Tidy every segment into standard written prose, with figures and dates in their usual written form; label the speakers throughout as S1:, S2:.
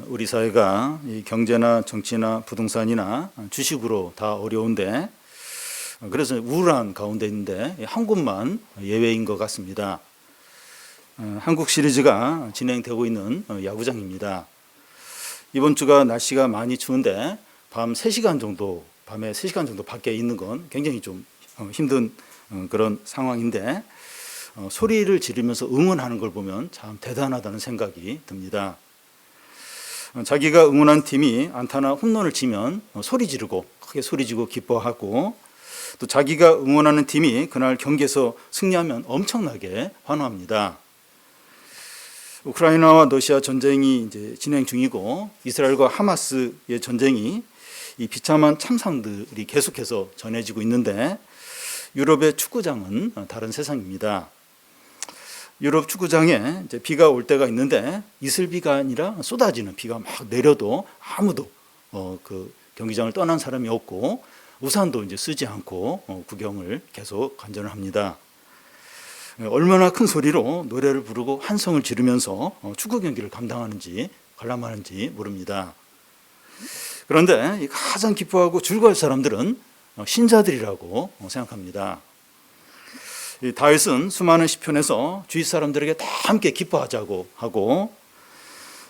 S1: 우리 사회가 이 경제나 정치나 부동산이나 주식으로 다 어려운데, 그래서 우울한 가운데 있는데 한 곳만 예외인 것 같습니다. 한국 시리즈가 진행되고 있는 야구장입니다. 이번 주가 날씨가 많이 추운데 밤에 3시간 정도 밖에 있는 건 굉장히 좀 힘든 그런 상황인데, 소리를 지르면서 응원하는 걸 보면 참 대단하다는 생각이 듭니다. 자기가 응원한 팀이 안타나 홈런을 치면 크게 소리 지르고 기뻐하고, 또 자기가 응원하는 팀이 그날 경기에서 승리하면 엄청나게 환호합니다. 우크라이나와 러시아 전쟁이 이제 진행 중이고, 이스라엘과 하마스의 전쟁이 이 비참한 참상들이 계속해서 전해지고 있는데, 유럽의 축구장은 다른 세상입니다. 유럽 축구장에 이제 비가 올 때가 있는데, 이슬비가 아니라 쏟아지는 비가 막 내려도 아무도 그 경기장을 떠난 사람이 없고, 우산도 이제 쓰지 않고 구경을 계속 관전을 합니다. 얼마나 큰 소리로 노래를 부르고 환성을 지르면서 축구 경기를 감당하는지 관람하는지 모릅니다. 그런데 가장 기뻐하고 즐거워할 사람들은 신자들이라고 생각합니다. 다윗은 수많은 시편에서 주위 사람들에게 다 함께 기뻐하자고 하고,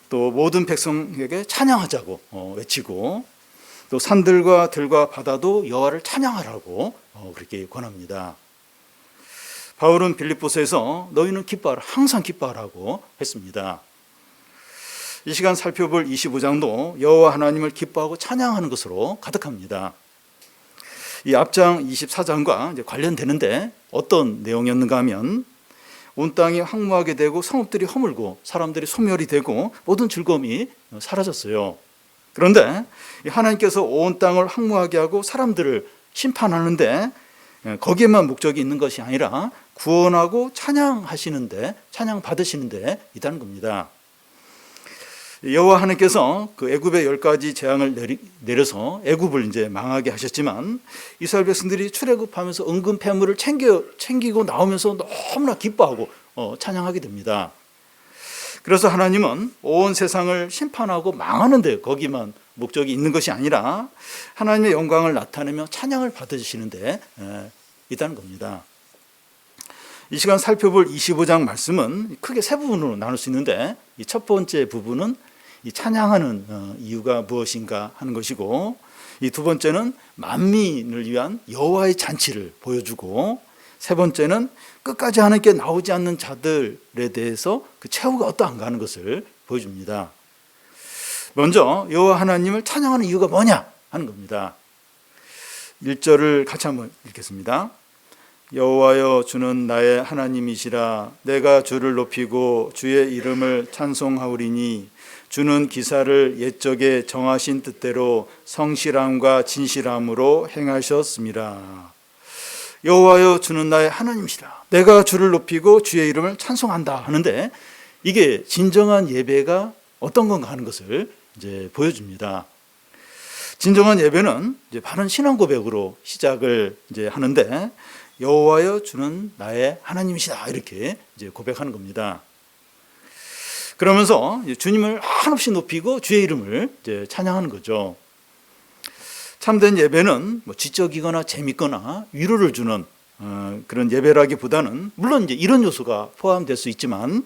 S1: 또 모든 백성에게 찬양하자고 외치고, 또 산들과 들과 바다도 여호와를 찬양하라고 그렇게 권합니다. 바울은 빌립보서에서 너희는 기뻐하라, 항상 기뻐하라고 했습니다. 이 시간 살펴볼 25장도 여호와 하나님을 기뻐하고 찬양하는 것으로 가득합니다. 이 앞장 24장과 이제 관련되는데 어떤 내용이었는가 하면, 온 땅이 황무하게 되고 성읍들이 허물고 사람들이 소멸이 되고 모든 즐거움이 사라졌어요. 그런데 하나님께서 온 땅을 황무하게 하고 사람들을 심판하는데 거기에만 목적이 있는 것이 아니라 구원하고 찬양하시는데, 찬양 받으시는데 있다는 겁니다. 여호와 하나님께서 그 애굽의 10가지 재앙을 내려서 애굽을 이제 망하게 하셨지만, 이스라엘 백성들이 출애굽하면서 은근 폐물을 챙기고 나오면서 너무나 기뻐하고 찬양하게 됩니다. 그래서 하나님은 온 세상을 심판하고 망하는데 거기만 목적이 있는 것이 아니라 하나님의 영광을 나타내며 찬양을 받으시는데 있다는 겁니다. 이 시간 살펴볼 25장 말씀은 크게 세 부분으로 나눌 수 있는데, 이 첫 번째 부분은 이 찬양하는 이유가 무엇인가 하는 것이고, 이 두 번째는 만민을 위한 여호와의 잔치를 보여주고, 세 번째는 끝까지 하나님께 나오지 않는 자들에 대해서 그 최후가 어떠한가 하는 것을 보여줍니다. 먼저 여호와 하나님을 찬양하는 이유가 뭐냐 하는 겁니다. 1절을 같이 한번 읽겠습니다. 여호와여, 주는 나의 하나님이시라. 내가 주를 높이고 주의 이름을 찬송하오리니, 주는 기사를 옛적에 정하신 뜻대로 성실함과 진실함으로 행하셨습니다. 여호와여, 주는 나의 하나님이시라. 내가 주를 높이고 주의 이름을 찬송한다 하는데, 이게 진정한 예배가 어떤 건가 하는 것을 이제 보여줍니다. 진정한 예배는 이제 바른 신앙 고백으로 시작을 이제 하는데, 여호와여, 주는 나의 하나님이시다 이렇게 이제 고백하는 겁니다. 그러면서 주님을 한없이 높이고 주의 이름을 이제 찬양하는 거죠. 참된 예배는 뭐 지적이거나 재밌거나 위로를 주는 그런 예배라기보다는, 물론 이제 이런 요소가 포함될 수 있지만,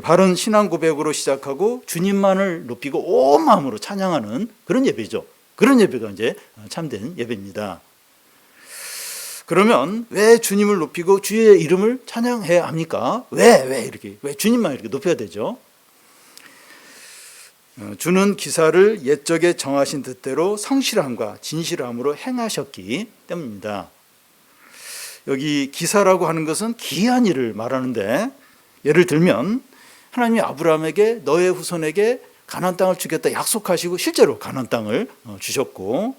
S1: 바른 신앙 고백으로 시작하고 주님만을 높이고 온 마음으로 찬양하는 그런 예배죠. 그런 예배가 이제 참된 예배입니다. 그러면 왜 주님을 높이고 주의 이름을 찬양해야 합니까? 왜 주님만 이렇게 높여야 되죠? 주는 기사를 옛적에 정하신 뜻대로 성실함과 진실함으로 행하셨기 때문입니다. 여기 기사라고 하는 것은 기이한 일을 말하는데, 예를 들면 하나님이 아브라함에게 너의 후손에게 가나안 땅을 주겠다 약속하시고 실제로 가나안 땅을 주셨고,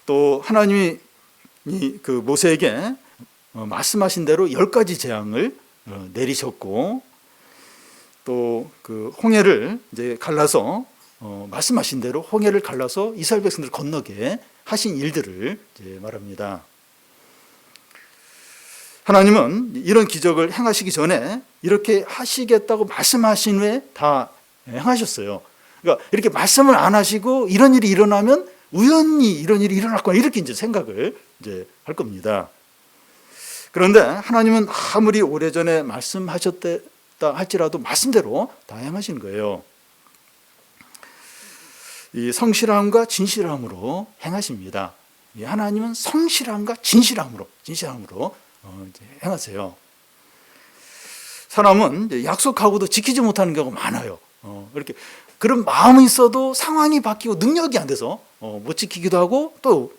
S1: 또 하나님이 그 모세에게 말씀하신 대로 10가지 재앙을 내리셨고, 또 그 홍해를 이제 갈라서 말씀하신 대로 홍해를 갈라서 이스라엘 백성들을 건너게 하신 일들을 이제 말합니다. 하나님은 이런 기적을 행하시기 전에 이렇게 하시겠다고 말씀하신 후에 다 행하셨어요. 그러니까 이렇게 말씀을 안 하시고 이런 일이 일어나면 우연히 이런 일이 일어날 거야 이렇게 이제 생각을 이제 할 겁니다. 그런데 하나님은 아무리 오래전에 말씀하셨다 할지라도 말씀대로 다 행하신 거예요. 이 성실함과 진실함으로 행하십니다. 하나님은 성실함과 진실함으로 이제 행하세요. 사람은 약속하고도 지키지 못하는 경우가 많아요. 이렇게 그런 마음이 있어도 상황이 바뀌고 능력이 안 돼서 못 지키기도 하고 또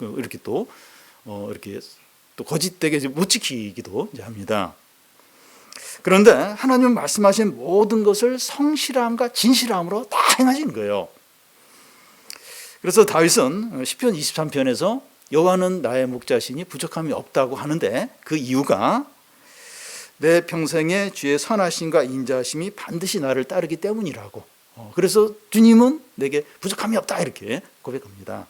S1: 이렇게 또 이렇게 또 거짓되게 못 지키기도 합니다. 그런데 하나님은 말씀하신 모든 것을 성실함과 진실함으로 다 행하시는 거예요. 그래서 다윗은 시편 23편에서 여호와는 나의 목자시니 부족함이 없다고 하는데 그 이유가 내 평생에 주의 선하심과 인자하심이 반드시 나를 따르기 때문이라고. 그래서 주님은 내게 부족함이 없다 이렇게 고백합니다.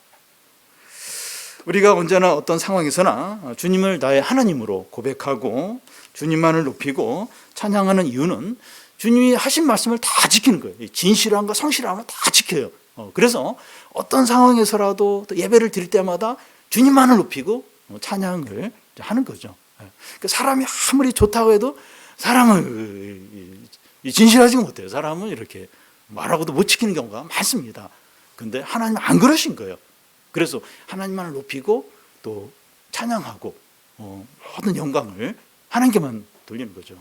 S1: 우리가 언제나 어떤 상황에서나 주님을 나의 하나님으로 고백하고 주님만을 높이고 찬양하는 이유는 주님이 하신 말씀을 다 지키는 거예요. 진실함과 성실함을 다 지켜요. 그래서 어떤 상황에서라도 또 예배를 드릴 때마다 주님만을 높이고 찬양을 하는 거죠. 사람이 아무리 좋다고 해도 사람은 진실하지 못해요. 사람은 이렇게 말하고도 못 지키는 경우가 많습니다. 근데 하나님은 안 그러신 거예요. 그래서 하나님만을 높이고 또 찬양하고 모든 영광을 하나님께만 돌리는 거죠.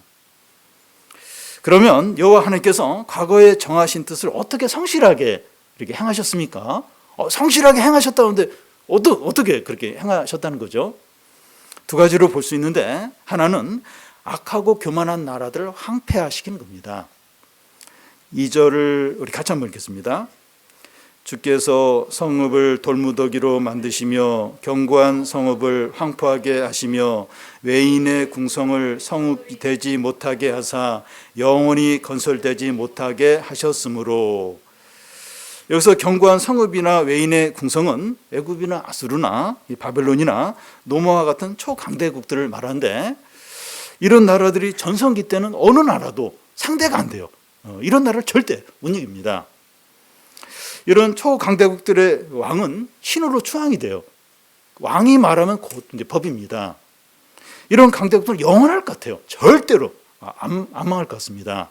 S1: 그러면 여호와 하나님께서 과거에 정하신 뜻을 어떻게 성실하게 이렇게 행하셨습니까? 성실하게 행하셨다는데 어떻게 그렇게 행하셨다는 거죠? 두 가지로 볼 수 있는데 하나는 악하고 교만한 나라들을 황폐화시키는 겁니다. 2절을 우리 같이 한번 읽겠습니다. 주께서 성읍을 돌무더기로 만드시며 견고한 성읍을 황폐하게 하시며 외인의 궁성을 성읍이 되지 못하게 하사 영원히 건설되지 못하게 하셨으므로. 여기서 견고한 성읍이나 외인의 궁성은 애굽이나 아수르나 바벨론이나 노마와 같은 초강대국들을 말하는데 이런 나라들이 전성기 때는 어느 나라도 상대가 안 돼요. 이런 나라를 절대 못 이깁니다. 이런 초강대국들의 왕은 신으로 추앙이 돼요. 왕이 말하면 곧 이제 법입니다. 이런 강대국들은 영원할 것 같아요. 절대로 안 망할 것 같습니다.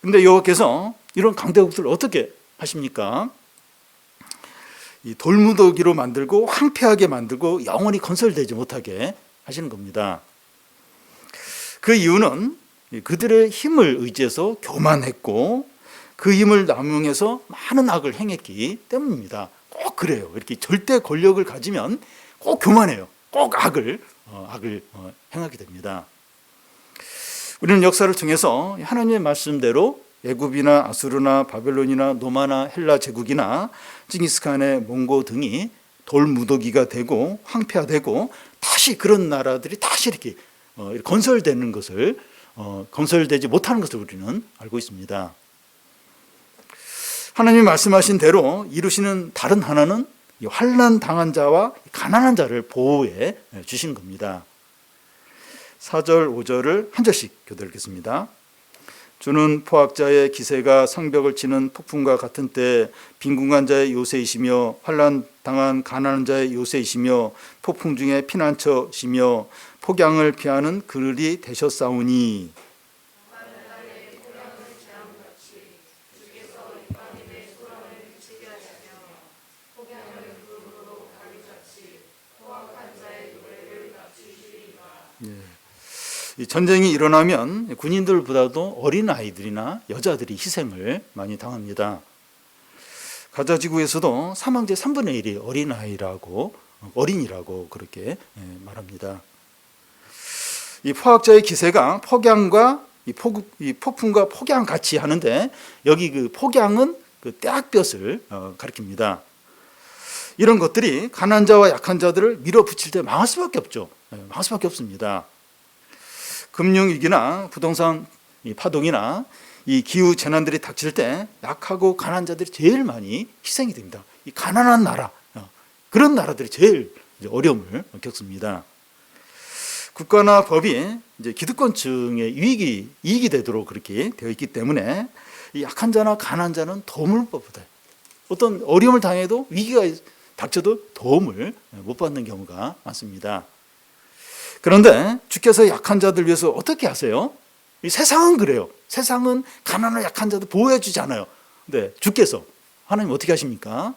S1: 그런데 여호와께서 이런 강대국들을 어떻게 하십니까? 이 돌무더기로 만들고 황폐하게 만들고 영원히 건설되지 못하게 하시는 겁니다. 그 이유는 그들의 힘을 의지해서 교만했고 그 힘을 남용해서 많은 악을 행했기 때문입니다. 꼭 그래요. 이렇게 절대 권력을 가지면 꼭 교만해요. 꼭 악을 행하게 됩니다. 우리는 역사를 통해서 하나님의 말씀대로 애굽이나 아수르나 바벨론이나 노마나 헬라 제국이나 징기스칸의 몽고 등이 돌무더기가 되고 황폐화되고 다시 그런 나라들이 다시 이렇게 건설되는 것을 건설되지 못하는 것을 우리는 알고 있습니다. 하나님이 말씀하신 대로 이루시는 다른 하나는 환난 당한 자와 가난한 자를 보호해 주시는 겁니다. 4절 5절을 한 절씩 교독하겠습니다. 주는 포악자의 기세가 성벽을 치는 폭풍과 같은 때 빈궁한 자의 요새이시며 환난 당한 가난한 자의 요새이시며 폭풍 중에 피난처시며 폭양을 피하는 그늘이 되셨사오니. 이 전쟁이 일어나면 군인들보다도 어린 아이들이나 여자들이 희생을 많이 당합니다. 가자 지구에서도 사망자의 3분의 1이 어린이라고 그렇게 말합니다. 이 포악자의 기세가 폭양과 이 폭풍과 폭양 같이 하는데 여기 그 폭양은 그 떼약볕을 가리킵니다. 이런 것들이 가난한 자와 약한 자들을 밀어붙일 때 망할 수밖에 없죠. 망할 수밖에 없습니다. 금융위기나 부동산 파동이나 이 기후 재난들이 닥칠 때 약하고 가난한 자들이 제일 많이 희생이 됩니다. 이 가난한 나라, 그런 나라들이 제일 어려움을 겪습니다. 국가나 법이 이제 기득권층의 이익이 되도록 그렇게 되어 있기 때문에 이 약한 자나 가난한 자는 도움을 못 받아요. 어떤 어려움을 당해도 위기가 닥쳐도 도움을 못 받는 경우가 많습니다. 그런데 주께서 약한 자들 위해서 어떻게 하세요? 이 세상은 그래요. 세상은 가난한 약한 자들 보호해 주지 않아요. 근데 주께서 하나님 어떻게 하십니까?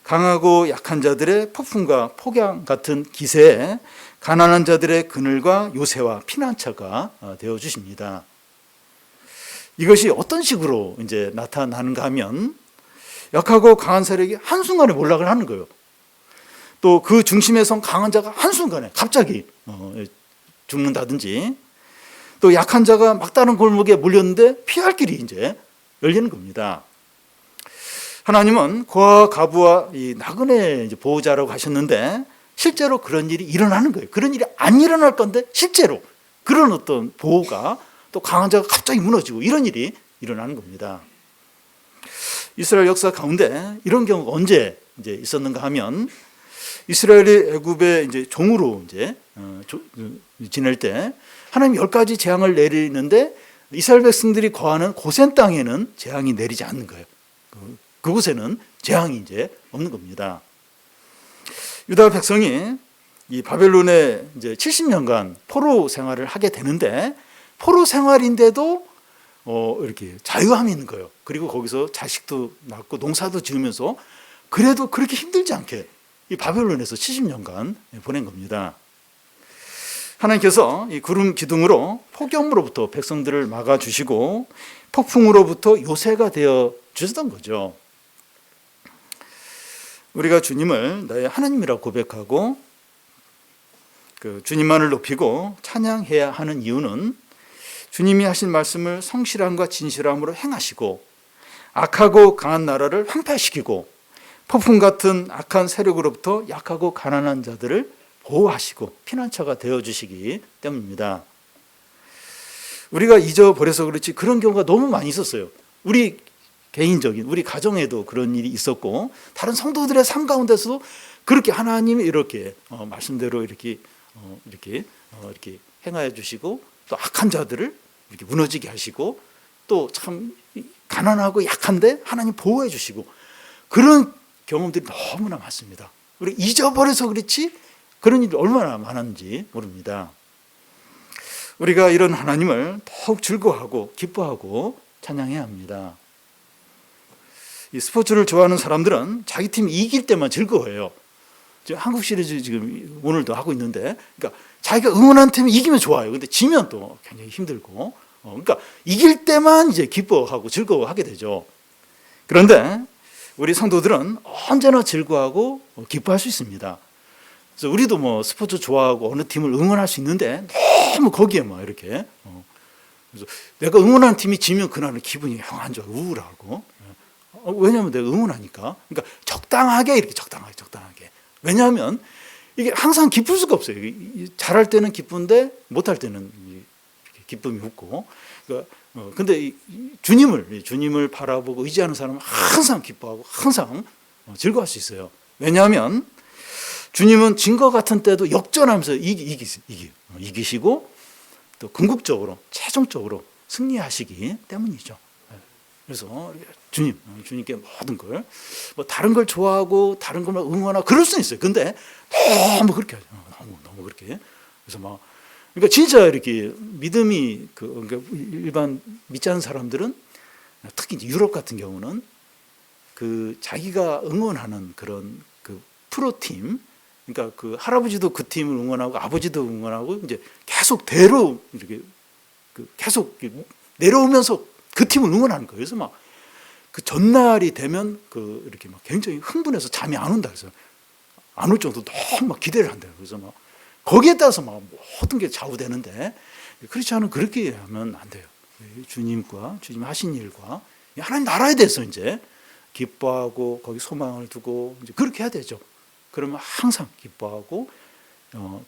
S1: 강하고 약한 자들의 폭풍과 폭양 같은 기세에 가난한 자들의 그늘과 요새와 피난처가 되어 주십니다. 이것이 어떤 식으로 이제 나타나는가 하면 약하고 강한 세력이 한순간에 몰락을 하는 거예요. 또 그 중심에 선 강한 자가 한순간에 갑자기 죽는다든지, 또 약한 자가 막다른 골목에 몰렸는데 피할 길이 이제 열리는 겁니다. 하나님은 고아와 과부와 이 나그네 이제 보호자라고 하셨는데 실제로 그런 일이 일어나는 거예요. 그런 일이 안 일어날 건데 실제로 그런 어떤 보호가, 또 강한 자가 갑자기 무너지고 이런 일이 일어나는 겁니다. 이스라엘 역사 가운데 이런 경우가 언제 이제 있었는가 하면, 이스라엘이 애굽의 이제 종으로 이제 지낼 때 하나님 10가지 재앙을 내리는데 이스라엘 백성들이 거하는 고센 땅에는 재앙이 내리지 않는 거예요. 그곳에는 재앙이 이제 없는 겁니다. 유다 백성이 이 바벨론에 이제 70년간 포로 생활을 하게 되는데, 포로 생활인데도 이렇게 자유함이 있는 거예요. 그리고 거기서 자식도 낳고 농사도 지으면서 그래도 그렇게 힘들지 않게 이 바벨론에서 70년간 보낸 겁니다. 하나님께서 이 구름 기둥으로 폭염으로부터 백성들을 막아주시고 폭풍으로부터 요새가 되어 주셨던 거죠. 우리가 주님을 나의 하나님이라고 고백하고 그 주님만을 높이고 찬양해야 하는 이유는 주님이 하신 말씀을 성실함과 진실함으로 행하시고 악하고 강한 나라를 황폐시키고 폭풍 같은 악한 세력으로부터 약하고 가난한 자들을 보호하시고 피난처가 되어주시기 때문입니다. 우리가 잊어버려서 그렇지 그런 경우가 너무 많이 있었어요. 우리 개인적인, 우리 가정에도 그런 일이 있었고, 다른 성도들의 삶 가운데서도 그렇게 하나님이 이렇게 말씀대로 이렇게 행하여 주시고, 또 악한 자들을 이렇게 무너지게 하시고, 또 참 가난하고 약한데 하나님 보호해 주시고, 그런 경험들이 너무나 많습니다. 우리 잊어버려서 그렇지 그런 일이 얼마나 많은지 모릅니다. 우리가 이런 하나님을 더욱 즐거워하고 기뻐하고 찬양해야 합니다. 이 스포츠를 좋아하는 사람들은 자기 팀이 이길 때만 즐거워해요. 지금 한국 시리즈 지금 오늘도 하고 있는데, 그러니까 자기가 응원한 팀이 이기면 좋아요. 근데 지면 또 굉장히 힘들고, 그러니까 이길 때만 이제 기뻐하고 즐거워하게 되죠. 그런데 우리 성도들은 언제나 즐거워하고 기뻐할 수 있습니다. 그래서 우리도 뭐 스포츠 좋아하고 어느 팀을 응원할 수 있는데 너무 거기에 막 이렇게 그래서 내가 응원하는 팀이 지면 그날은 기분이 영 안 좋아, 우울하고. 왜냐하면 내가 응원하니까. 그러니까 적당하게 이렇게 적당하게. 왜냐하면 이게 항상 기쁠 수가 없어요. 잘할 때는 기쁜데 못할 때는 기쁨이 없고. 그러니까 근데 주님을 바라보고 의지하는 사람은 항상 기뻐하고 항상 즐거워할 수 있어요. 왜냐하면 주님은 진과 같은 때도 역전하면서 이기시고 또 궁극적으로 최종적으로 승리하시기 때문이죠. 그래서 주님께 모든 걸, 뭐 다른 걸 좋아하고 다른 걸 응원하고 그럴 수는 있어요. 근데 너무 그렇게 하죠. 너무 그렇게. 그래서 막 그러니까 진짜 이렇게 믿음이 그러니까 일반 믿지 않는 사람들은, 특히 이제 유럽 같은 경우는 그 자기가 응원하는 그런 그 프로팀, 그러니까 그 할아버지도 그 팀을 응원하고 아버지도 응원하고 이제 계속 대로 이렇게 계속 내려오면서 그 팀을 응원하는 거예요. 그래서 막 그 전날이 되면 이렇게 막 굉장히 흥분해서 잠이 안 온다. 그래서 안 올 정도로 너무 막 기대를 한대요. 그래서 막 거기에 따라서 막 모든 게 좌우되는데, 그렇지 않으면 그렇게 하면 안 돼요. 주님과 주님 하신 일과 하나님 나라에 대해서 이제 기뻐하고 거기 소망을 두고 이제 그렇게 해야 되죠. 그러면 항상 기뻐하고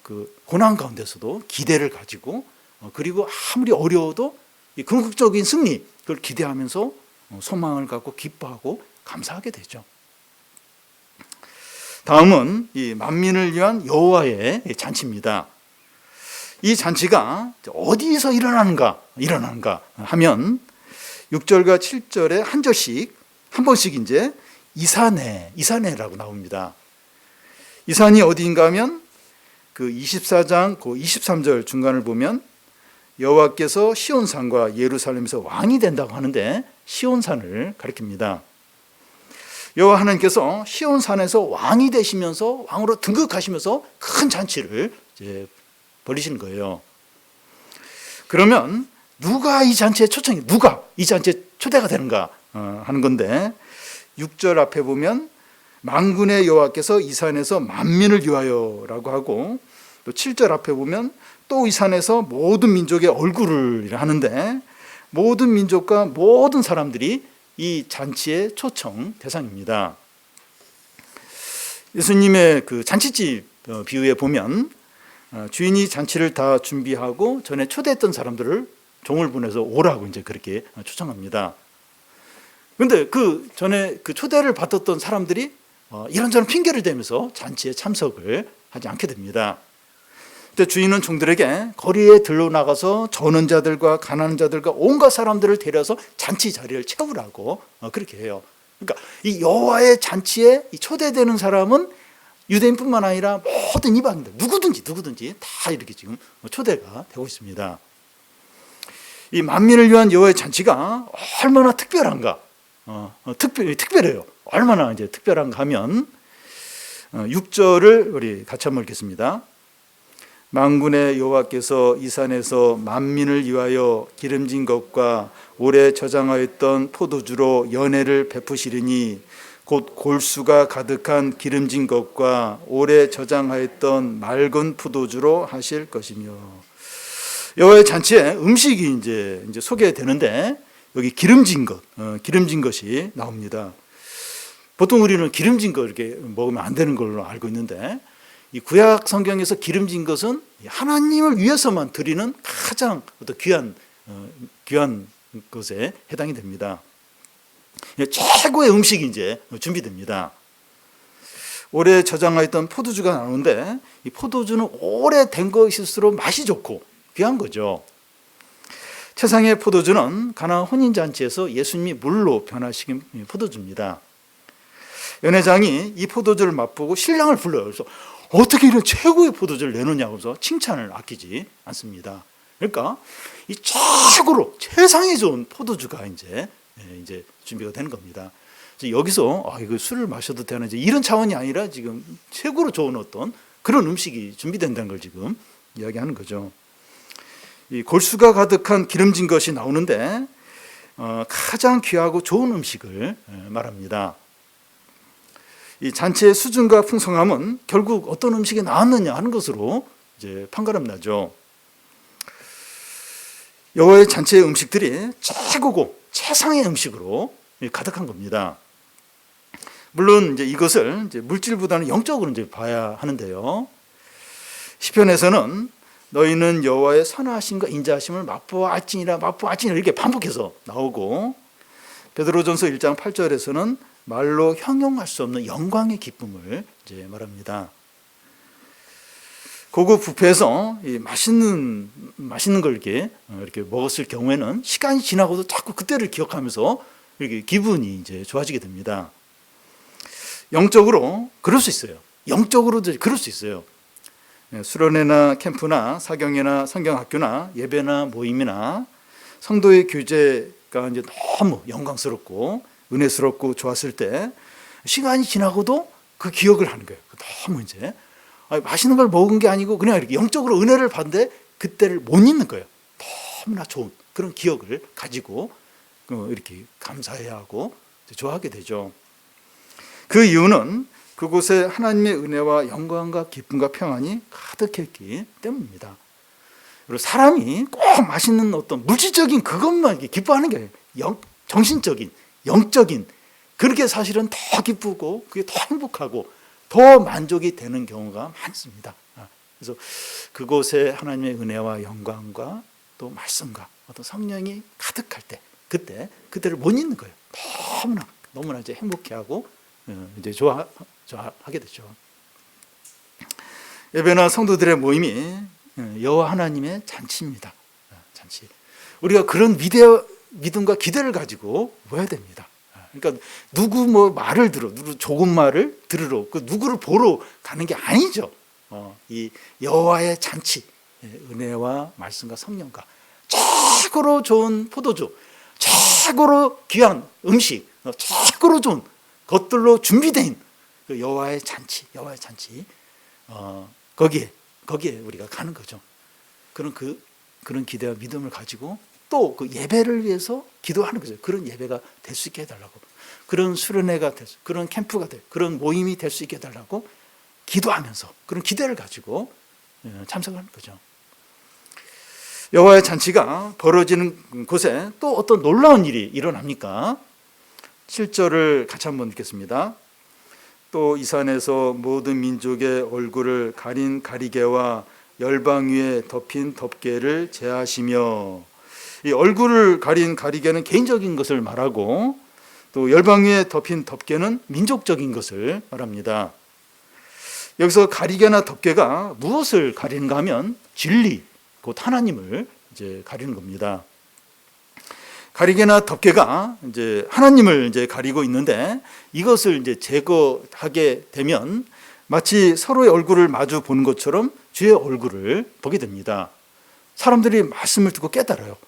S1: 그 고난 가운데서도 기대를 가지고, 그리고 아무리 어려워도 이 궁극적인 승리 그걸 기대하면서 소망을 갖고 기뻐하고 감사하게 되죠. 다음은 이 만민을 위한 여호와의 잔치입니다. 이 잔치가 어디서 일어나는가 하면 6절과 7절에 한 절씩 한 번씩 이제 이사네라고 나옵니다. 이산이 어디인가 하면 그 24장 그 23절 중간을 보면 여호와께서 시온산과 예루살렘에서 왕이 된다고 하는데 시온산을 가리킵니다. 여호와 하나님께서 시온산에서 왕이 되시면서 왕으로 등극하시면서 큰 잔치를 이제 벌이시는 거예요. 그러면 누가 이 잔치에 초청이, 누가 이 잔치에 초대가 되는가 하는 건데 6절 앞에 보면 만군의 여호와께서 이 산에서 만민을 위하여라고 하고 또 7절 앞에 보면 또 이 산에서 모든 민족의 얼굴을 하는데 모든 민족과 모든 사람들이 이 잔치의 초청 대상입니다. 예수님의 그 잔치집 비유에 보면 주인이 잔치를 다 준비하고 전에 초대했던 사람들을 종을 보내서 오라고 이제 그렇게 초청합니다. 그런데 그 전에 그 초대를 받았던 사람들이 이런저런 핑계를 대면서 잔치에 참석을 하지 않게 됩니다. 그때 주인은 종들에게 거리에 들러나가서 저는 자들과 가난한 자들과 온갖 사람들을 데려서 잔치 자리를 채우라고 그렇게 해요. 그러니까 이 여호와의 잔치에 초대되는 사람은 유대인뿐만 아니라 모든 이방인들 누구든지 다 이렇게 지금 초대가 되고 있습니다. 이 만민을 위한 여호와의 잔치가 얼마나 특별한가? 특별해요. 얼마나 이제 특별한가 하면 6절을 우리 같이 한번 읽겠습니다. 만군의 여호와께서 이 산에서 만민을 위하여 기름진 것과 오래 저장하였던 포도주로 연회를 베푸시리니 곧 골수가 가득한 기름진 것과 오래 저장하였던 맑은 포도주로 하실 것이며. 여호와의 잔치에 음식이 이제 소개되는데 여기 기름진 것이 나옵니다. 보통 우리는 기름진 거 이렇게 먹으면 안 되는 걸로 알고 있는데 이 구약 성경에서 기름진 것은 하나님을 위해서만 드리는 가장 어떤 귀한 것에 해당이 됩니다. 최고의 음식이 이제 준비됩니다. 오래 저장하였던 포도주가 나오는데 이 포도주는 오래된 것일수록 맛이 좋고 귀한 거죠. 최상의 포도주는 가나안 혼인잔치에서 예수님이 물로 변화시킨 포도주입니다. 연회장이 이 포도주를 맛보고 신랑을 불러요. 그래서 어떻게 이런 최고의 포도주를 내놓냐고 해서 칭찬을 아끼지 않습니다. 그러니까 이 최고로 최상에 좋은 포도주가 이제 준비가 되는 겁니다. 여기서 이거 술을 마셔도 되나 이런 차원이 아니라 지금 최고로 좋은 어떤 그런 음식이 준비된다는 걸 지금 이야기하는 거죠. 이 골수가 가득한 기름진 것이 나오는데 가장 귀하고 좋은 음식을 말합니다. 이 잔치의 수준과 풍성함은 결국 어떤 음식이 나왔느냐 하는 것으로 이제 판가름 나죠. 여호와의 잔치의 음식들이 최고고 최상의 음식으로 가득한 겁니다. 물론 이제 이것을 이제 물질보다는 영적으로 이제 봐야 하는데요. 시편에서는 너희는 여호와의 선하심과 인자하심을 맛보았지니라 이렇게 반복해서 나오고 베드로전서 1장 8절에서는 말로 형용할 수 없는 영광의 기쁨을 이제 말합니다. 고급 뷔페에서 이 맛있는 걸 이렇게 먹었을 경우에는 시간이 지나고도 자꾸 그때를 기억하면서 이렇게 기분이 이제 좋아지게 됩니다. 영적으로 그럴 수 있어요. 영적으로도 그럴 수 있어요. 수련회나 캠프나 사경회나 성경학교나 예배나 모임이나 성도의 교제가 이제 너무 영광스럽고 은혜스럽고 좋았을 때 시간이 지나고도 그 기억을 하는 거예요. 너무 이제 맛있는 걸 먹은 게 아니고 그냥 이렇게 영적으로 은혜를 받는데 그때를 못 잊는 거예요. 너무나 좋은 그런 기억을 가지고 이렇게 감사해야 하고 좋아하게 되죠. 그 이유는 그곳에 하나님의 은혜와 영광과 기쁨과 평안이 가득했기 때문입니다. 그리고 사람이 꼭 맛있는 어떤 물질적인 그것만 기뻐하는 게 아니에요. 정신적인, 영적인 그렇게 사실은 더 기쁘고 그게 더 행복하고 더 만족이 되는 경우가 많습니다. 그래서 그곳에 하나님의 은혜와 영광과 또 말씀과 어떤 성령이 가득할 때 그때를 못 잊는 거예요. 너무나 이제 행복해하고 이제 좋아하게 되죠. 예배나 성도들의 모임이 여호와 하나님의 잔치입니다. 잔치. 우리가 그런 믿음과 기대를 가지고 와야 됩니다. 그러니까 누구 뭐 말을 들어, 누구 좋은 말을 들으러, 그 누구를 보러 가는 게 아니죠. 이 여호와의 잔치, 은혜와 말씀과 성령과 최고로 좋은 포도주, 최고로 귀한 음식, 최고로 좋은 것들로 준비된 그 여호와의 잔치, 거기에 우리가 가는 거죠. 그런 기대와 믿음을 가지고 또 그 예배를 위해서 기도하는 거죠. 그런 예배가 될 수 있게 해달라고, 그런 수련회가 될 수, 그런 캠프가 될, 그런 모임이 될 수 있게 해달라고 기도하면서 그런 기대를 가지고 참석하는 거죠. 여호와의 잔치가 벌어지는 곳에 또 어떤 놀라운 일이 일어납니까? 7절을 같이 한번 읽겠습니다. 또 이 산에서 모든 민족의 얼굴을 가린 가리개와 열방 위에 덮인 덮개를 제하시며, 이 얼굴을 가린 가리개는 개인적인 것을 말하고 또 열방 위에 덮인 덮개는 민족적인 것을 말합니다. 여기서 가리개나 덮개가 무엇을 가리는가 하면 진리, 곧 하나님을 이제 가리는 겁니다. 가리개나 덮개가 이제 하나님을 이제 가리고 있는데, 이것을 이제 제거하게 되면 마치 서로의 얼굴을 마주 보는 것처럼 주의 얼굴을 보게 됩니다. 사람들이 말씀을 듣고 깨달아요.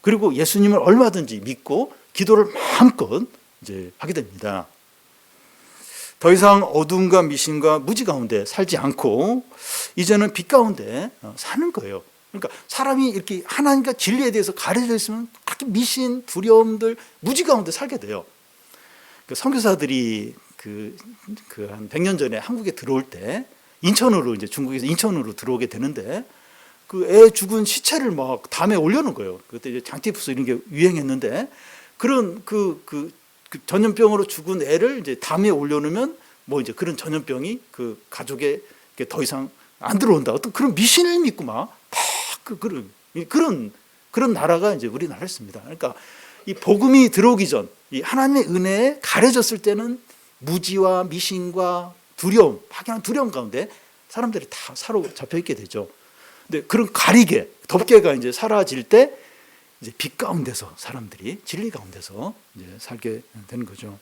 S1: 그리고 예수님을 얼마든지 믿고 기도를 마음껏 이제 하게 됩니다. 더 이상 어둠과 미신과 무지 가운데 살지 않고 이제는 빛 가운데 사는 거예요. 그러니까 사람이 이렇게 하나님과 진리에 대해서 가려져 있으면 그렇게 미신, 두려움들, 무지 가운데 살게 돼요. 선교사들이 한 100년 전에 한국에 들어올 때 인천으로, 이제 중국에서 인천으로 들어오게 되는데, 그 애 죽은 시체를 막 담에 올려놓은 거예요. 그때 이제 장티푸스 이런 게 유행했는데, 그런 그 전염병으로 죽은 애를 이제 담에 올려놓으면 뭐 이제 그런 전염병이 그 가족에 더 이상 안 들어온다. 어떤 그런 미신을 믿고 막 그런 나라가 이제 우리나라였습니다. 그러니까 이 복음이 들어오기 전, 이 하나님의 은혜에 가려졌을 때는 무지와 미신과 두려움, 막연한 두려움 가운데 사람들이 다 사로잡혀 있게 되죠. 근데 그런 가리개, 덮개가 이제 사라질 때 이제 빛 가운데서 사람들이 진리 가운데서 이제 살게 되는 거죠.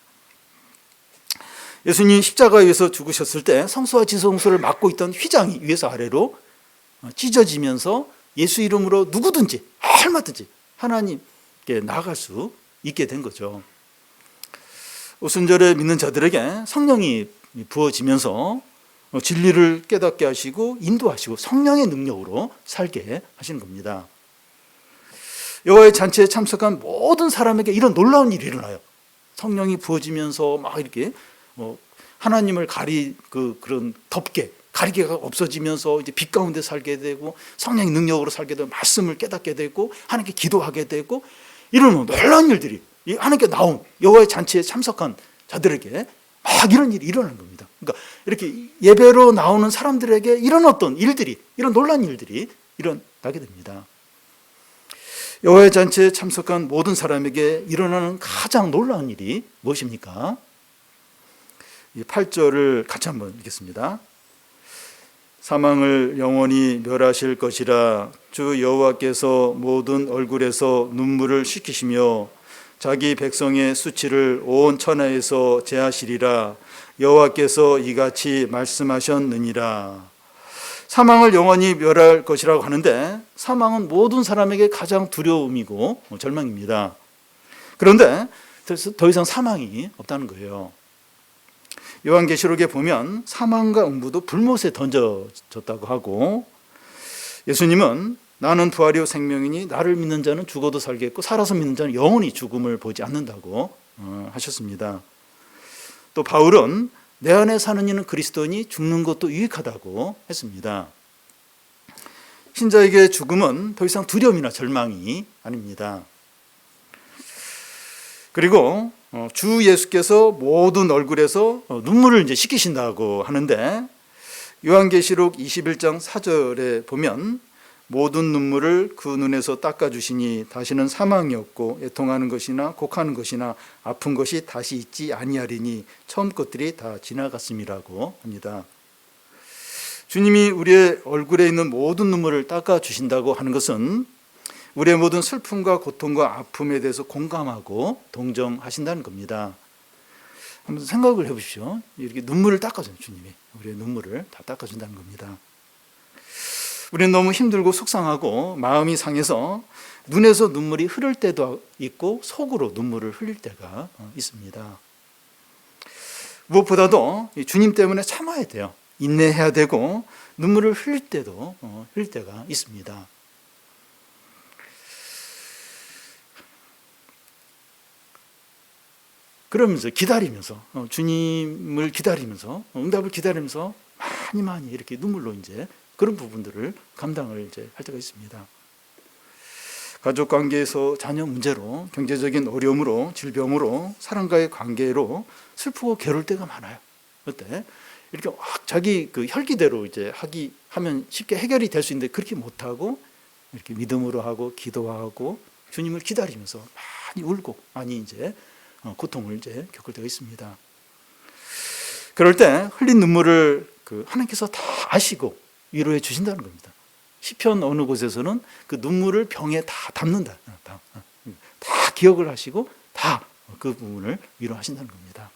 S1: 예수님 십자가에 위해서 죽으셨을 때 성소와 지성소를 막고 있던 휘장이 위에서 아래로 찢어지면서 예수 이름으로 누구든지 얼마든지 하나님께 나아갈 수 있게 된 거죠. 오순절에 믿는 자들에게 성령이 부어지면서 진리를 깨닫게 하시고 인도하시고 성령의 능력으로 살게 하시는 겁니다. 여호와의 잔치에 참석한 모든 사람에게 이런 놀라운 일이 일어나요. 성령이 부어지면서 막 이렇게 하나님을 그런 덮개, 가리개가 없어지면서 이제 빛 가운데 살게 되고 성령의 능력으로 살게 되고 말씀을 깨닫게 되고 하나님께 기도하게 되고, 이런 놀라운 일들이 이 하나님께 나온 여호와의 잔치에 참석한 자들에게 막 이런 일이 일어나는 겁니다. 그러니까 이렇게 예배로 나오는 사람들에게 이런 어떤 일들이, 이런 놀라운 일들이 일어나게 됩니다. 여호와의 잔치에 참석한 모든 사람에게 일어나는 가장 놀라운 일이 무엇입니까? 8절을 같이 한번 읽겠습니다. 사망을 영원히 멸하실 것이라. 주 여호와께서 모든 얼굴에서 눈물을 씻기시며 자기 백성의 수치를 온 천하에서 제하시리라. 여호와께서 이같이 말씀하셨느니라. 사망을 영원히 멸할 것이라고 하는데, 사망은 모든 사람에게 가장 두려움이고 절망입니다. 그런데 더 이상 사망이 없다는 거예요. 요한계시록에 보면 사망과 음부도 불못에 던져졌다고 하고, 예수님은 나는 부활이요 생명이니 나를 믿는 자는 죽어도 살겠고 살아서 믿는 자는 영원히 죽음을 보지 않는다고 하셨습니다. 또 바울은 내 안에 사는 이는 그리스도니 죽는 것도 유익하다고 했습니다. 신자에게 죽음은 더 이상 두려움이나 절망이 아닙니다. 그리고 주 예수께서 모든 얼굴에서 눈물을 이제 씻기신다고 하는데, 요한계시록 21장 4절에 보면 모든 눈물을 그 눈에서 닦아주시니 다시는 사망이 없고 애통하는 것이나 곡하는 것이나 아픈 것이 다시 있지 아니하리니 처음 것들이 다 지나갔음이라고 합니다. 주님이 우리의 얼굴에 있는 모든 눈물을 닦아주신다고 하는 것은 우리의 모든 슬픔과 고통과 아픔에 대해서 공감하고 동정하신다는 겁니다. 한번 생각을 해보십시오. 이렇게 눈물을 닦아줘요. 주님이 우리의 눈물을 다 닦아준다는 겁니다. 우리는 너무 힘들고 속상하고 마음이 상해서 눈에서 눈물이 흐를 때도 있고 속으로 눈물을 흘릴 때가 있습니다. 무엇보다도 주님 때문에 참아야 돼요. 인내해야 되고 눈물을 흘릴 때가 있습니다. 그러면서 기다리면서 주님을 기다리면서 응답을 기다리면서 많이 이렇게 눈물로 이제 그런 부분들을 감당을 이제 할 때가 있습니다. 가족 관계에서 자녀 문제로, 경제적인 어려움으로, 질병으로, 사람과의 관계로 슬프고 괴로울 때가 많아요. 그때 이렇게 막 자기 그 혈기대로 이제 하면 쉽게 해결이 될 수 있는데 그렇게 못하고 이렇게 믿음으로 하고 기도하고 주님을 기다리면서 많이 울고 많이 이제 고통을 이제 겪을 때가 있습니다. 그럴 때 흘린 눈물을 하나님께서 다 아시고 위로해 주신다는 겁니다. 시편 어느 곳에서는 그 눈물을 병에 다 담는다. 다 기억을 하시고 다 그 부분을 위로하신다는 겁니다.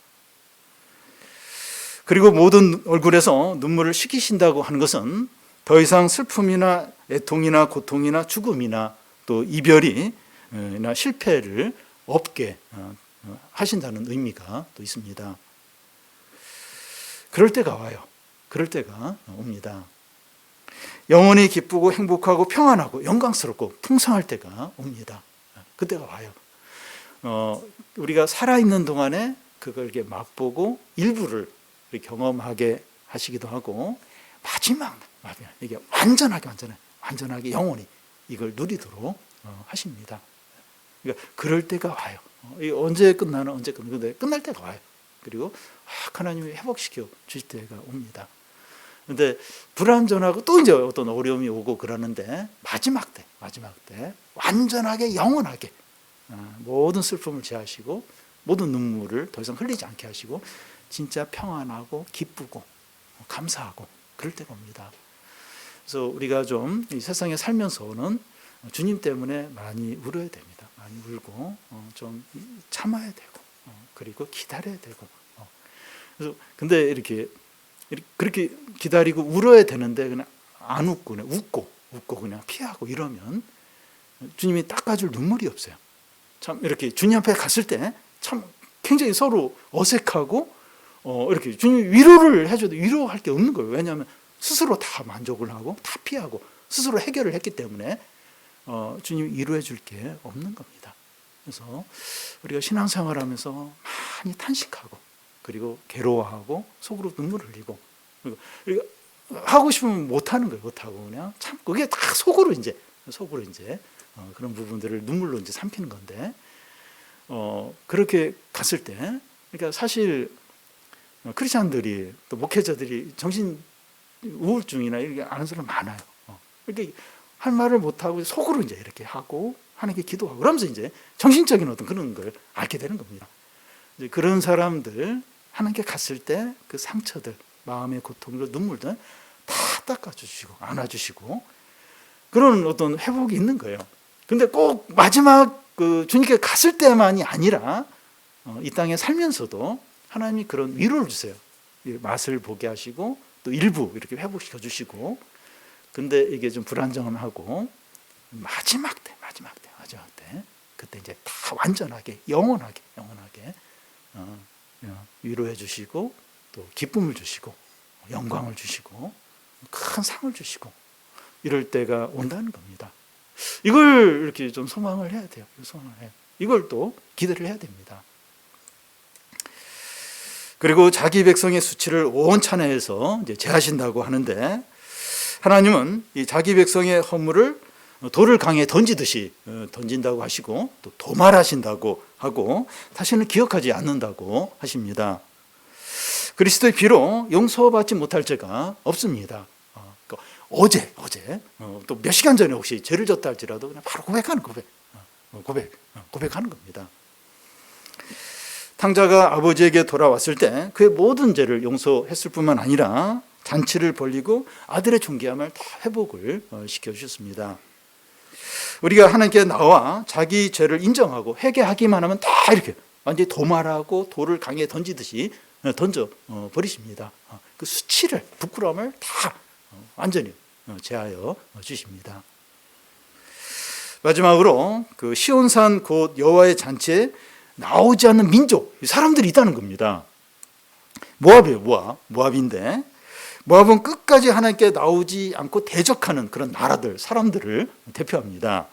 S1: 그리고 모든 얼굴에서 눈물을 식히신다고 하는 것은 더 이상 슬픔이나 애통이나 고통이나 죽음이나 또 이별이나 실패를 없게 하신다는 의미가 또 있습니다. 그럴 때가 와요. 그럴 때가 옵니다. 영원히 기쁘고 행복하고 평안하고 영광스럽고 풍성할 때가 옵니다. 그때가 와요. 우리가 살아있는 동안에 그걸 이렇게 맛보고 일부를 경험하게 하시기도 하고 마지막 이게 완전하게 영원히 이걸 누리도록 하십니다. 그러니까 그럴 때가 와요. 언제 끝나나 근데 끝날 때가 와요. 그리고 하나님이 회복시켜 주실 때가 옵니다. 근데 불완전하고 또 이제 어떤 어려움이 오고 그러는데 마지막 때 완전하게 영원하게 모든 슬픔을 제하시고 모든 눈물을 더 이상 흘리지 않게 하시고 진짜 평안하고 기쁘고 감사하고 그럴 때가 옵니다. 그래서 우리가 좀 이 세상에 살면서는 주님 때문에 많이 울어야 됩니다. 많이 울고 좀 참아야 되고 그리고 기다려야 되고 그래서 근데 이렇게 그렇게 기다리고 울어야 되는데 그냥 안 웃고 그냥 웃고 그냥 피하고 이러면 주님이 닦아줄 눈물이 없어요. 참 이렇게 주님 앞에 갔을 때 참 굉장히 서로 어색하고 이렇게 주님 위로를 해줘도 위로할 게 없는 거예요. 왜냐하면 스스로 다 만족을 하고 다 피하고 스스로 해결을 했기 때문에 주님이 위로해 줄 게 없는 겁니다. 그래서 우리가 신앙생활하면서 많이 탄식하고 그리고 괴로워하고 속으로 눈물 흘리고 그리고 하고 싶으면 못하는 거예요. 못하고 그냥 참 그게 다 속으로 이제 그런 부분들을 눈물로 이제 삼키는 건데 그렇게 갔을 때 그러니까 사실 크리스천들이 또 목회자들이 정신 우울증이나 이렇게 아는 사람 많아요. 이렇게 할 말을 못하고 속으로 이제 이렇게 하고 하나님께 기도하고 그러면서 이제 정신적인 어떤 그런 걸 앓게 되는 겁니다. 이제 그런 사람들 하나님께 갔을 때 그 상처들, 마음의 고통들, 눈물들 다 닦아주시고 안아주시고 그런 어떤 회복이 있는 거예요. 근데 꼭 마지막 그 주님께 갔을 때만이 아니라 이 땅에 살면서도 하나님이 그런 위로를 주세요. 맛을 보게 하시고 또 일부 이렇게 회복시켜 주시고 근데 이게 좀 불안정하고 마지막 때 그때 이제 다 완전하게 영원하게 위로해 주시고 또 기쁨을 주시고 영광을 주시고 큰 상을 주시고 이럴 때가 온다는 겁니다. 이걸 이렇게 좀 소망을 해야 돼요. 이걸 또 기대를 해야 됩니다. 그리고 자기 백성의 수치를 온천에서 이제 제하신다고 하는데 하나님은 이 자기 백성의 허물을 돌을 강에 던지듯이 던진다고 하시고 또 도말하신다고 하고 다시는 기억하지 않는다고 하십니다. 그리스도의 피로 용서받지 못할 죄가 없습니다. 어제 또 몇 시간 전에 혹시 죄를 졌다 할지라도 그냥 바로 고백하는 겁니다. 탕자가 아버지에게 돌아왔을 때 그의 모든 죄를 용서했을 뿐만 아니라 잔치를 벌리고 아들의 존귀함을 다 회복을 시켜주셨습니다. 우리가 하나님께 나와 자기 죄를 인정하고 회개하기만 하면 다 이렇게 완전히 도말하고 돌을 강에 던지듯이 던져 버리십니다. 그 수치를, 부끄러움을 다 완전히 제하여 주십니다. 마지막으로 그 시온산 곧 여호와의 잔치에 나오지 않는 민족, 사람들이 있다는 겁니다. 모압이에요. 모압인데 모압은 끝까지 하나님께 나오지 않고 대적하는 그런 나라들, 사람들을 대표합니다.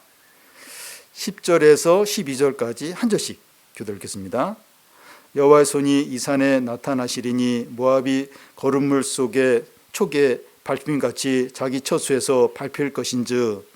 S1: 10절에서 12절까지 한 절씩 교도 읽겠습니다. 여호와의 손이 이 산에 나타나시리니 모압이 거름물 속에 촉에 밟힘같이 자기 처소에서 밟힐 것인즉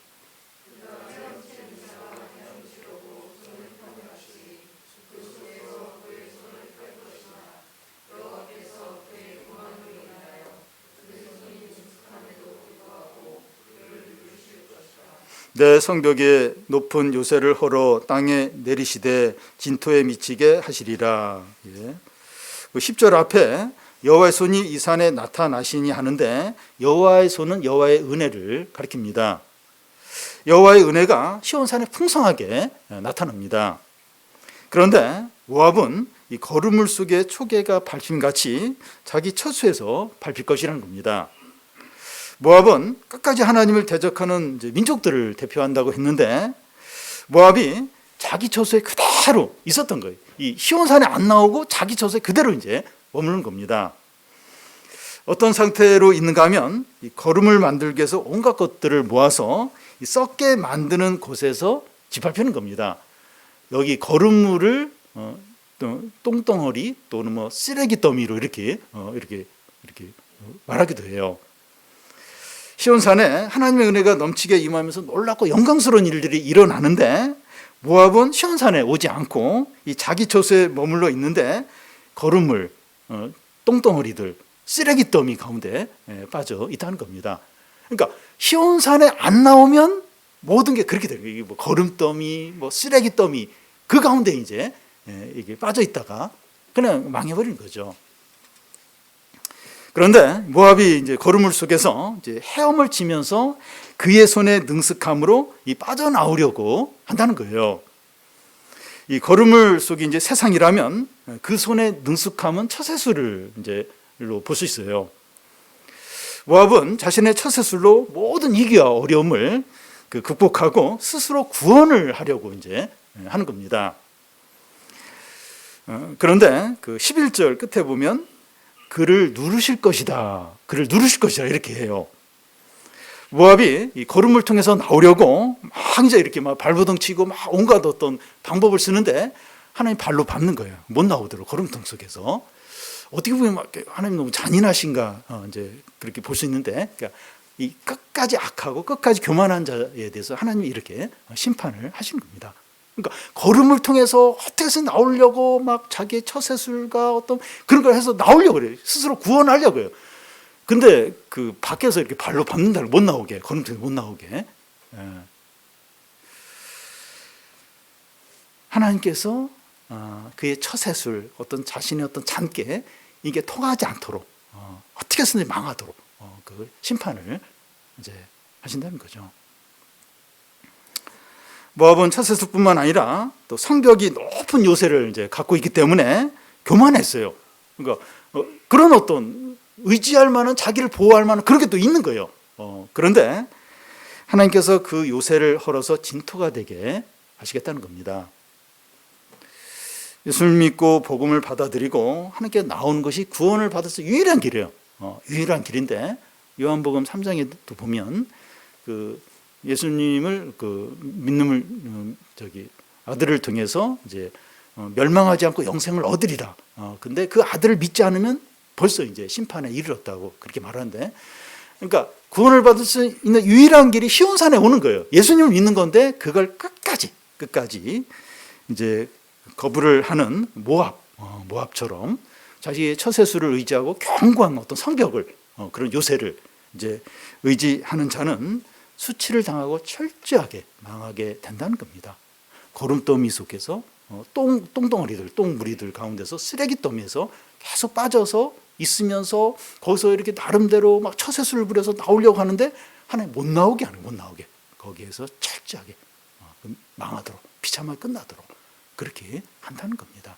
S1: 내 성벽에 높은 요새를 헐어 땅에 내리시되 진토에 미치게 하시리라. 10절 앞에 여호와의 손이 이 산에 나타나시니 하는데 여호와의 손은 여호와의 은혜를 가리킵니다. 여호와의 은혜가 시온산에 풍성하게 나타납니다. 그런데 모압은 이 거름물 속에 초계가 밟힘같이 자기 처소에서 밟힐 것이라는 겁니다. 모압은 끝까지 하나님을 대적하는 민족들을 대표한다고 했는데 모압이 자기 처소에 그대로 있었던 거예요. 이 시온산에 안 나오고 자기 처소에 그대로 이제 머무는 겁니다. 어떤 상태로 있는가 하면 이 거름을 만들기 위해서 온갖 것들을 모아서 이 썩게 만드는 곳에서 짓밟히는 겁니다. 여기 거름물을 똥덩어리 또는 뭐 쓰레기 더미로 이렇게 말하기도 해요. 시온산에 하나님의 은혜가 넘치게 임하면서 놀랍고 영광스러운 일들이 일어나는데 모압은 시온산에 오지 않고 이 자기 처소에 머물러 있는데 거름물, 똥덩어리들, 쓰레기 더미 가운데 빠져 있다는 겁니다. 그러니까 시온산에 안 나오면 모든 게 그렇게 되는 거예요. 뭐 거름 더미, 뭐 쓰레기 더미 그 가운데 이제 이게 빠져 있다가 그냥 망해버리는 거죠. 그런데 모압이 이제 거름물 속에서 이제 헤엄을 치면서 그의 손의 능숙함으로 이 빠져나오려고 한다는 거예요. 이 거름물 속이 이제 세상이라면 그 손의 능숙함은 처세술을 이제로 볼 수 있어요. 모압은 자신의 처세술로 모든 위기와 어려움을 극복하고 스스로 구원을 하려고 이제 하는 겁니다. 그런데 그 11절 끝에 보면 그를 누르실 것이다. 그를 누르실 것이다. 이렇게 해요. 모압이 이 거름을 통해서 나오려고 막 이제 이렇게 막 발버둥 치고 막 온갖 어떤 방법을 쓰는데 하나님 발로 밟는 거예요. 못 나오도록 거름통 속에서. 어떻게 보면 막 하나님 너무 잔인하신가 이제 그렇게 볼 수 있는데 그러니까 이 끝까지 악하고 끝까지 교만한 자에 대해서 하나님이 이렇게 심판을 하시는 겁니다. 그러니까 걸음을 통해서 어떻게 해서 나오려고 막 자기의 처세술과 어떤 그런 걸 해서 나오려고 그래요. 스스로 구원하려고 해요. 근데 그 밖에서 이렇게 발로 밟는다 못 나오게, 걸음 통해서 못 나오게. 하나님께서 그의 처세술, 어떤 자신의 어떤 잔깨 이게 통하지 않도록 어떻게 해서든지 망하도록 그 심판을 이제 하신다는 거죠. 모압은 처세술뿐만 아니라 또 성벽이 높은 요새를 이제 갖고 있기 때문에 교만했어요. 그러니까 그런 어떤 의지할 만한 자기를 보호할 만한 그런 게 또 있는 거예요. 그런데 하나님께서 그 요새를 헐어서 진토가 되게 하시겠다는 겁니다. 예수를 믿고 복음을 받아들이고 하나님께 나오는 것이 구원을 받을 수 유일한 길이에요. 유일한 길인데 요한복음 3장에 또 보면 그 예수님을 그 믿음을 아들을 통해서 이제 멸망하지 않고 영생을 얻으리라. 근데 그 아들을 믿지 않으면 벌써 이제 심판에 이르렀다고 그렇게 말하는데, 그러니까 구원을 받을 수 있는 유일한 길이 시온산에 오는 거예요. 예수님을 믿는 건데 그걸 끝까지 이제 거부를 하는 모압처럼 자기의 처세술을 의지하고 견고한 어떤 성벽을 그런 요새를 이제 의지하는 자는 수치를 당하고 철저하게 망하게 된다는 겁니다. 거름더미 속에서 똥덩어리들, 똥무리들 가운데서 쓰레기더미에서 계속 빠져서 있으면서 거기서 이렇게 나름대로 막 처세술을 부려서 나오려고 하는데 하나님 못 나오게 하는, 못 나오게 거기에서 철저하게 망하도록, 비참하게 끝나도록 그렇게 한다는 겁니다.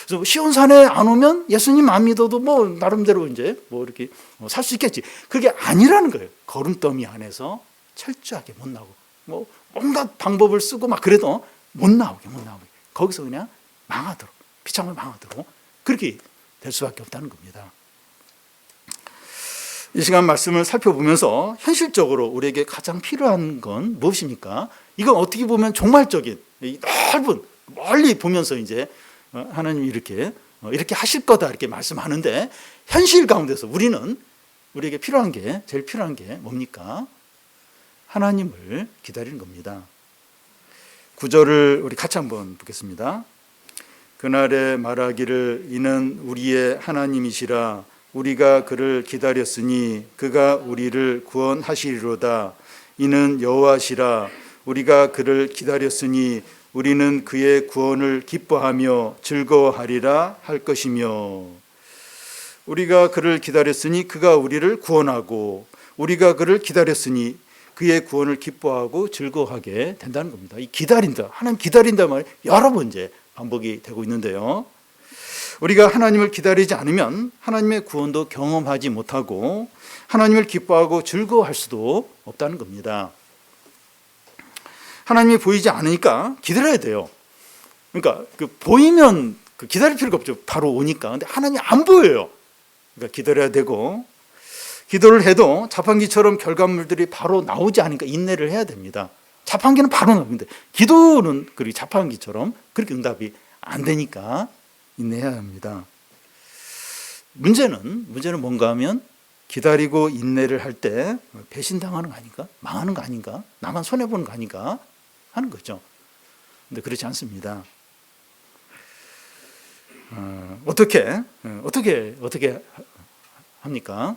S1: 그래서 시온산에 안 오면 예수님 안 믿어도 뭐 나름대로 이제 뭐 이렇게 살 수 있겠지. 그게 아니라는 거예요. 거름더미 안에서 철저하게 못 나오고 뭐 온갖 방법을 쓰고 막 그래도 못 나오게 거기서 그냥 망하도록, 비참하게 망하도록 그렇게 될 수밖에 없다는 겁니다. 이 시간 말씀을 살펴보면서 현실적으로 우리에게 가장 필요한 건 무엇입니까? 이건 어떻게 보면 종말적인 넓은 멀리 보면서 이제 하나님이 이렇게 하실 거다 이렇게 말씀하는데 현실 가운데서 우리에게 필요한 게 제일 필요한 게 뭡니까? 하나님을 기다리는 겁니다. 9절을 우리 같이 한번 보겠습니다. 그날에 말하기를 이는 우리의 하나님이시라 우리가 그를 기다렸으니 그가 우리를 구원하시리로다. 이는 여호와시라 우리가 그를 기다렸으니 우리는 그의 구원을 기뻐하며 즐거워하리라 할 것이며 우리가 그를 기다렸으니 그가 우리를 구원하고 우리가 그를 기다렸으니 그의 구원을 기뻐하고 즐거워하게 된다는 겁니다. 이 기다린다, 하나님 기다린다 말이 여러 번 이제 반복이 되고 있는데요. 우리가 하나님을 기다리지 않으면 하나님의 구원도 경험하지 못하고 하나님을 기뻐하고 즐거워할 수도 없다는 겁니다. 하나님이 보이지 않으니까 기다려야 돼요. 그러니까 보이면 기다릴 필요가 없죠. 바로 오니까. 근데 하나님이 안 보여요. 그러니까 기다려야 되고 기도를 해도 자판기처럼 결과물들이 바로 나오지 않으니까 인내를 해야 됩니다. 자판기는 바로 나오는데 기도는 그렇게 자판기처럼 그렇게 응답이 안 되니까 인내해야 합니다. 문제는 뭔가 하면 기다리고 인내를 할 때 배신당하는 거 아닌가? 망하는 거 아닌가? 나만 손해보는 거 아닌가? 하는 거죠. 근데 그렇지 않습니다. 어떻게 합니까?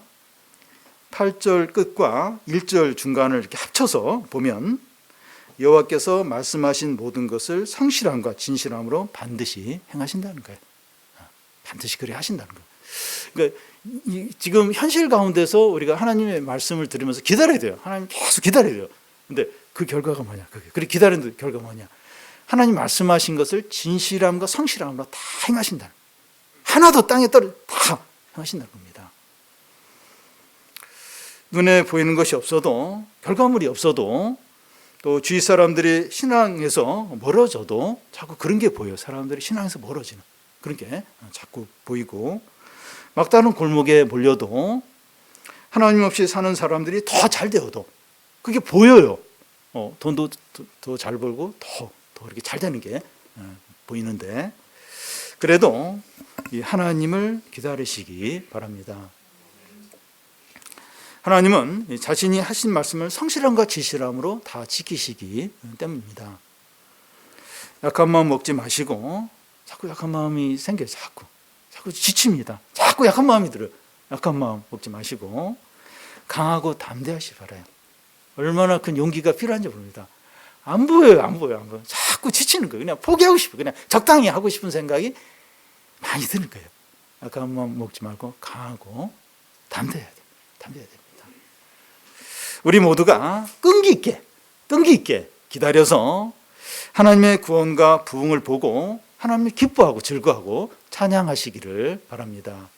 S1: 8절 끝과 1절 중간을 이렇게 합쳐서 보면 여호와께서 말씀하신 모든 것을 성실함과 진실함으로 반드시 행하신다는 거예요. 반드시 그래 하신다는 거예요. 그러니까 지금 현실 가운데서 우리가 하나님의 말씀을 들으면서 기다려야 돼요. 하나님 계속 기다려야 돼요. 근데 그 결과가 뭐냐? 그렇게 기다리는 결과가 뭐냐? 하나님 말씀하신 것을 진실함과 성실함으로 다 행하신다. 하나도 땅에 떨어 다 행하신다는 겁니다. 눈에 보이는 것이 없어도 결과물이 없어도 또 주위 사람들이 신앙에서 멀어져도 자꾸 그런 게 보여요. 사람들이 신앙에서 멀어지는 그런 게 자꾸 보이고 막다른 골목에 몰려도 하나님 없이 사는 사람들이 더 잘 되어도 그게 보여요. 돈도 더 잘 벌고 더 이렇게 잘 되는 게 보이는데 그래도 이 하나님을 기다리시기 바랍니다. 하나님은 자신이 하신 말씀을 성실함과 진실함으로 다 지키시기 때문입니다. 약한 마음 먹지 마시고 자꾸 약한 마음이 생겨요. 자꾸 지칩니다. 자꾸 약한 마음이 들어요. 약한 마음 먹지 마시고 강하고 담대하시 바라요. 얼마나 큰 용기가 필요한지 모릅니다. 안 보여요. 자꾸 지치는 거예요. 그냥 포기하고 싶어요. 그냥 적당히 하고 싶은 생각이 많이 드는 거예요. 약한 마음 먹지 말고 강하고 담대해야 돼요. 담대해야 됩니다. 우리 모두가 끈기 있게 기다려서 하나님의 구원과 부흥을 보고 하나님을 기뻐하고 즐거워하고 찬양하시기를 바랍니다.